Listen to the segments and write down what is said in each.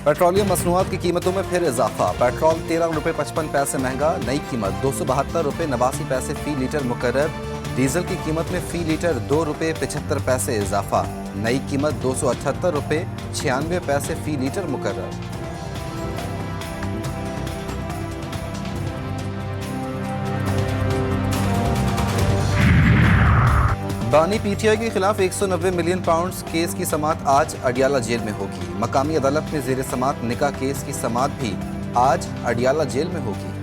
Petroleum मसनूआत की कीमतों में फिर इजाफा। पेट्रोल 13 रुपये 55 पैसे महंगा, नई कीमत 272 रुपये 89 पैसे फी लीटर मुकर्रर। डीजल की कीमत में फी लीटर 2 रुपये 75 पैसे इजाफा, नई कीमत 278 रुपये 96 पैसे फी लीटर मुकर्रर। बानी पीटीआई के खिलाफ 190 मिलियन पाउंड्स केस की समाअत आज अडियाला जेल में होगी। मकामी अदालत में जेर समाअत निकाह केस की समाअत भी आज अडियाला जेल में होगी।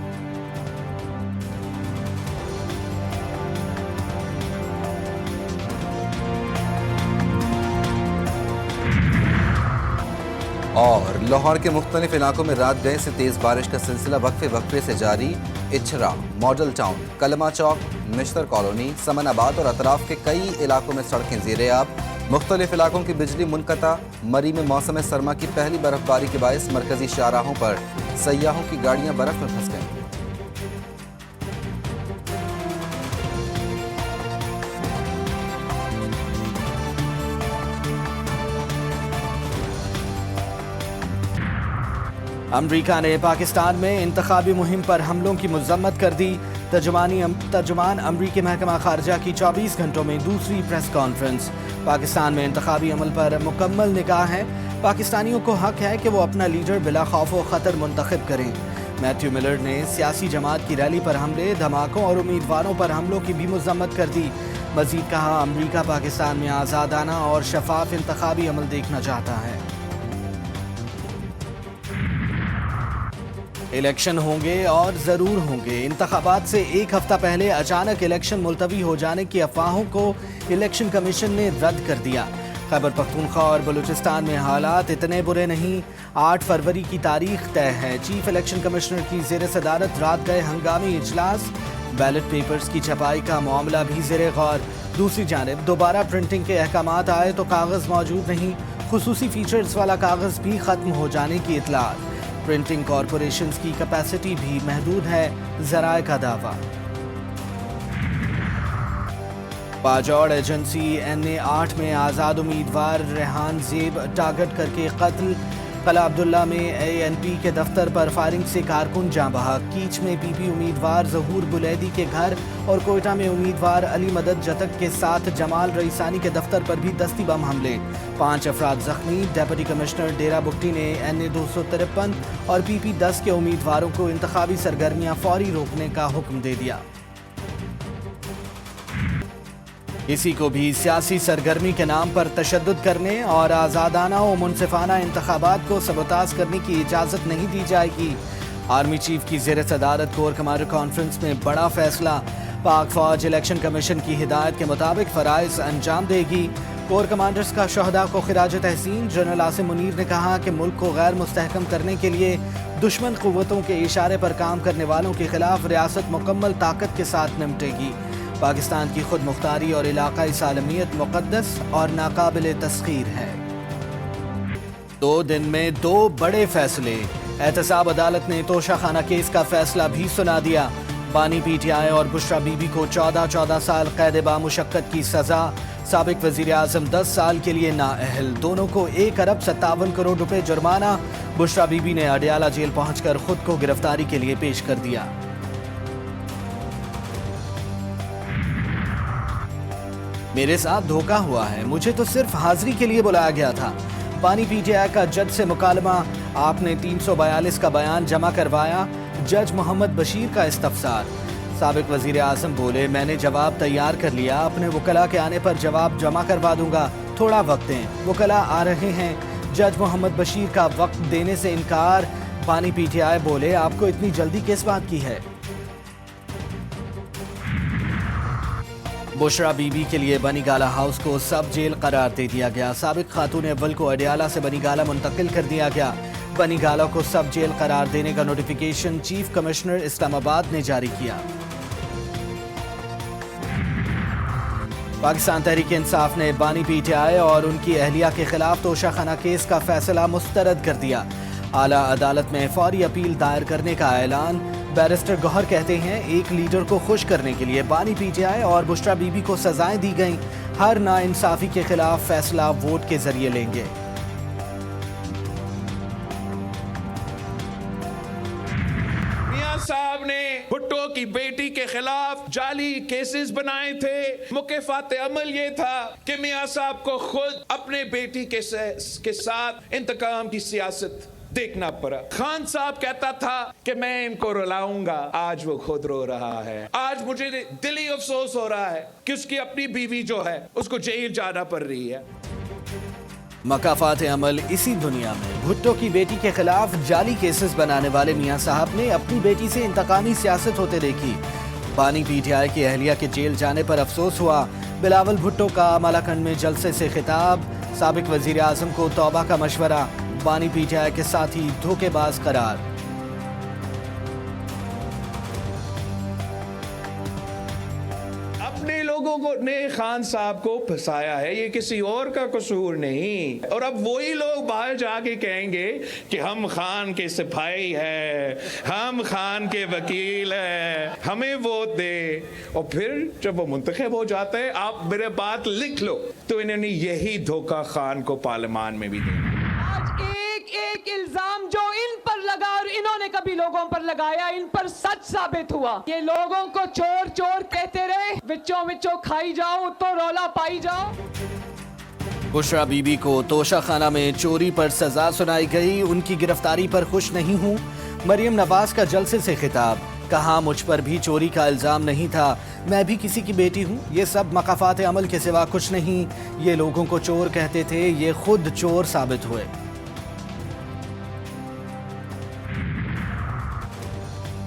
और लाहौर के मुख्तलिफ इलाकों में रात गए से तेज बारिश का सिलसिला वक्फे से जारी। इछरा, मॉडल टाउन, कलमा चौक, मिश्तर कॉलोनी, समनाबाद और अतराफ के कई इलाकों में सड़कें ज़ेर-ए-आब। मुख्तलिफ इलाकों की बिजली मुनक़ता। मरी में मौसम सरमा की पहली बर्फबारी के बायस मरकजी शाहराहों पर सयाहों की गाड़ियां बर्फ में फंस गईं। अमरीका ने पाकिस्तान में इंतखाबी मुहिम पर हमलों की मज़म्मत कर दी। तर्जुमान अमरीकी महकमा खारजा की 24 घंटों में दूसरी प्रेस कॉन्फ्रेंस। पाकिस्तान में इंतखाबी अमल पर मुकम्मल निगाह है। पाकिस्तानियों को हक है कि वो अपना लीडर बिला खौफ व ख़तर मुंतखब करें। मैथ्यू मिलर ने सियासी जमात की रैली पर हमले, धमाकों और उम्मीदवारों पर हमलों की भी मज़म्मत कर दी। मज़ीद कहा, अमरीका पाकिस्तान में आज़ादाना और शफाफ इंतखाबी अमल देखना चाहता है। इलेक्शन होंगे और ज़रूर होंगे। इंतखाबात से एक हफ्ता पहले अचानक इलेक्शन मुलतवी हो जाने की अफवाहों को इलेक्शन कमीशन ने रद्द कर दिया। खैबर पख्तूनख्वा और बलूचिस्तान में हालात इतने बुरे नहीं। 8 फरवरी की तारीख तय है। चीफ इलेक्शन कमिश्नर की ज़ेर सदारत रात गए हंगामी इजलास। बैलेट पेपर्स की छपाई का मामला भी ज़ेर गौर। दूसरी जानिब दोबारा प्रिंटिंग के अहकामात आए तो कागज़ मौजूद नहीं। खुसूसी फीचर्स वाला कागज़ भी ख़त्म हो जाने की इतलात। प्रिंटिंग कॉरपोरेशंस की कैपेसिटी भी महदूद है, ज़राए का दावा। पाजौड़ एजेंसी NA-8 में आज़ाद उम्मीदवार रेहान ज़ेब टारगेट करके कत्ल। कला अब्दुल्ला में ANP के दफ्तर पर फायरिंग से कारकुन जाँ बहक। कीच में PP उम्मीदवार ज़हूर बुलैदी के घर और कोयटा में उम्मीदवार अली मदद जतक के साथ जमाल रईसानी के दफ्तर पर भी दस्ती बम हमले। 5 अफराद जख्मी। डेप्यूटी कमिश्नर डेरा बुगटी ने NA-253 और PP-10 के उम्मीदवारों को इंतखाबी सरगर्मियाँ फौरी रोकने का हुक्म दे दिया। किसी को भी सियासी सरगर्मी के नाम पर तशद्दुद करने और आज़ादाना व मुनसिफाना इंतखाबात को सबताज करने की इजाज़त नहीं दी जाएगी। आर्मी चीफ की ज़ेर सदारत कोर कमांडर कॉन्फ्रेंस में बड़ा फैसला। पाक फौज इलेक्शन कमीशन की हिदायत के मुताबिक फ़राइज़ अंजाम देगी। कोर कमांडर्स का शहदा को खिराज तहसीन। जनरल आसिम मुनीर ने कहा कि मुल्क को गैर मुस्तहकम करने के लिए दुश्मन क़ुव्वतों के इशारे पर काम करने वालों के खिलाफ रियासत मुकम्मल ताकत के साथ निपटेगी। पाकिस्तान की खुद मुख्तारी और इलाकाई सालमियत मुक़द्दस और नाकाबिल तस्खीर है। 2 दिन में 2 बड़े फैसले। एहतसाब अदालत ने तोशा खाना केस का फैसला भी सुना दिया। बानी PTI और बुशरा बीबी को 14 साल कैद बामुशक्कत की सज़ा। साबिक वज़ीर आज़म 10 साल के लिए नाअहल। दोनों को 1 अरब 57 करोड़ रुपए जुर्माना। बुशरा बीबी ने अडियाला जेल पहुंचकर खुद को गिरफ्तारी के लिए पेश कर दिया। मेरे साथ धोखा हुआ है, मुझे तो सिर्फ हाजिरी के लिए बुलाया गया था। बानी PTI का जज से मुकालमा। आपने 342 का बयान जमा करवाया। जज मोहम्मद बशीर का इस्तफसार। साबिक वज़ीर आज़म बोले, मैंने जवाब तैयार कर लिया, अपने वकला के आने पर जवाब जमा करवा दूंगा, थोड़ा वक्त दें। वकला आ रहे हैं। जज मोहम्मद बशीर का वक्त देने से इनकार। बानी PTI बोले, आपको इतनी जल्दी किस बात की है? बुशरा बीबी के लिए बनीगाला हाउस को सब जेल करार दे दिया गया। साबिक खातून अव्वल को अडियाला से बनीगाला मुंतकिल कर दिया गया। बनीगाला को सब जेल करार देने का नोटिफिकेशन चीफ कमिश्नर इस्लामाबाद ने जारी किया। पाकिस्तान तहरीक इंसाफ ने बानी PTI और उनकी अहलिया के खिलाफ तोशा खाना केस का फैसला मुस्तरद कर दिया। आला अदालत में फौरी अपील दायर करने का ऐलान। बैरिस्टर गौहर कहते हैं, एक लीडर को खुश करने के लिए बानी PTI और बुशरा बीबी को सजाएं दी गईं। हर नाइंसाफी के खिलाफ फैसला वोट के जरिए लेंगे। کی بیٹی کے خلاف جعلی کیسز بنائے تھے. مکافات عمل یہ تھا کہ میاں صاحب کو خود اپنے بیٹی کے ساتھ انتقام کی سیاست دیکھنا پڑا. خان صاحب کہتا تھا کہ میں ان کو رلاؤں گا, آج وہ خود رو رہا ہے. آج مجھے دلی افسوس ہو رہا ہے کہ اس کی اپنی بیوی جو ہے اس کو جیل جانا پڑ رہی ہے. مکافات عمل اسی دنیا میں بھٹو کی بیٹی کے خلاف جعلی کیسز بنانے والے میاں صاحب نے اپنی بیٹی سے انتقامی سیاست ہوتے دیکھی. بانی پی ٹی آئی کی اہلیہ کے جیل جانے پر افسوس ہوا. بلاول بھٹو کا مالاکنڈ میں جلسے سے خطاب. سابق وزیر اعظم کو توبہ کا مشورہ. بانی پی ٹی آئی کے ساتھی دھوکے باز قرار. اپنے لوگوں کو نے خان صاحب کو پھنسایا ہے, یہ کسی اور کا قصور نہیں. اور اب وہی لوگ باہر جا کے کہیں گے کہ ہم خان کے سپاہی ہیں, ہم خان کے وکیل ہیں, ہمیں ووٹ دے. اور پھر جب وہ منتخب ہو جاتا ہے, آپ میرے بات لکھ لو, تو انہوں نے یہی دھوکہ خان کو پارلیمان میں بھی دیا. ایک الزام جو ان پر لگا اور انہوں نے کبھی لوگوں پر لگایا, ان پر سچ ثابت ہوا. یہ لوگوں کو چور چور کہتے رہے, وچوں کھائی جاؤ تو رولا پائی جاؤ. بشرا بی بی کو توشہ خانہ میں چوری پر سزا سنائی گئی. ان کی گرفتاری پر خوش نہیں ہوں. مریم نواز کا جلسے سے خطاب. کہا مجھ پر بھی چوری کا الزام نہیں تھا, میں بھی کسی کی بیٹی ہوں. یہ سب مکافات عمل کے سوا کچھ نہیں. یہ لوگوں کو چور کہتے تھے, یہ خود چور ثابت ہوئے.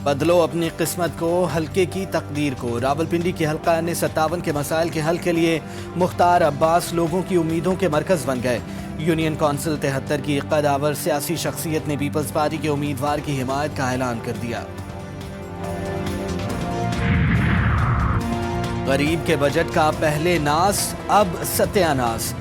بدلو اپنی قسمت کو, حلقے کی تقدیر کو. راولپنڈی کی حلقہ N57 کے مسائل کے حل کے لیے مختار عباس لوگوں کی امیدوں کے مرکز بن گئے. یونین کونسل 73 کی قداور سیاسی شخصیت نے پیپلز پارٹی کے امیدوار کی حمایت کا اعلان کر دیا. غریب کے بجٹ کا پہلے ناز, اب ستیہ ناز.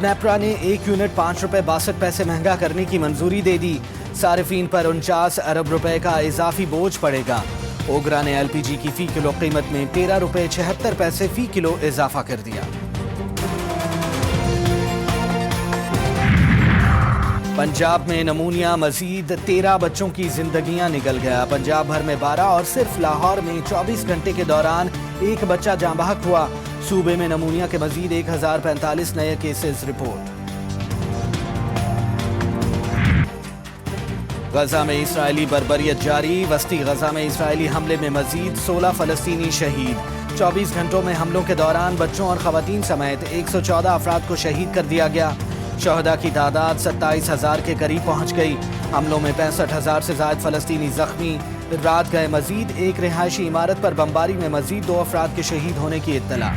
نیپرا نے 1 یونٹ 5 روپے 62 پیسے مہنگا کرنے کی منظوری دے دی. صارفین پر 49 ارب روپے کا اضافی بوجھ پڑے گا. اوگرا نے ایل پی جی کی فی کلو قیمت میں 13 روپے 76 پیسے فی کلو اضافہ کر دیا. پنجاب میں نمونیا, مزید 13 بچوں کی زندگیاں نگل گیا. پنجاب بھر میں 12 اور صرف لاہور میں 24 گھنٹے کے دوران ایک بچہ جاں بحق ہوا. صوبے میں نمونیا کے مزید 1045 نئے کیسز رپورٹ. غزہ میں اسرائیلی بربریت جاری. وسطی غزہ میں اسرائیلی حملے میں مزید 16 فلسطینی شہید. 24 گھنٹوں میں حملوں کے دوران بچوں اور خواتین سمیت 114 افراد کو شہید کر دیا گیا. شہداء کی تعداد 27,000 کے قریب پہنچ گئی. حملوں میں 65,000 سے زائد فلسطینی زخمی. رات گئے مزید ایک رہائشی عمارت پر بمباری میں مزید 2 افراد کے شہید ہونے کی اطلاع.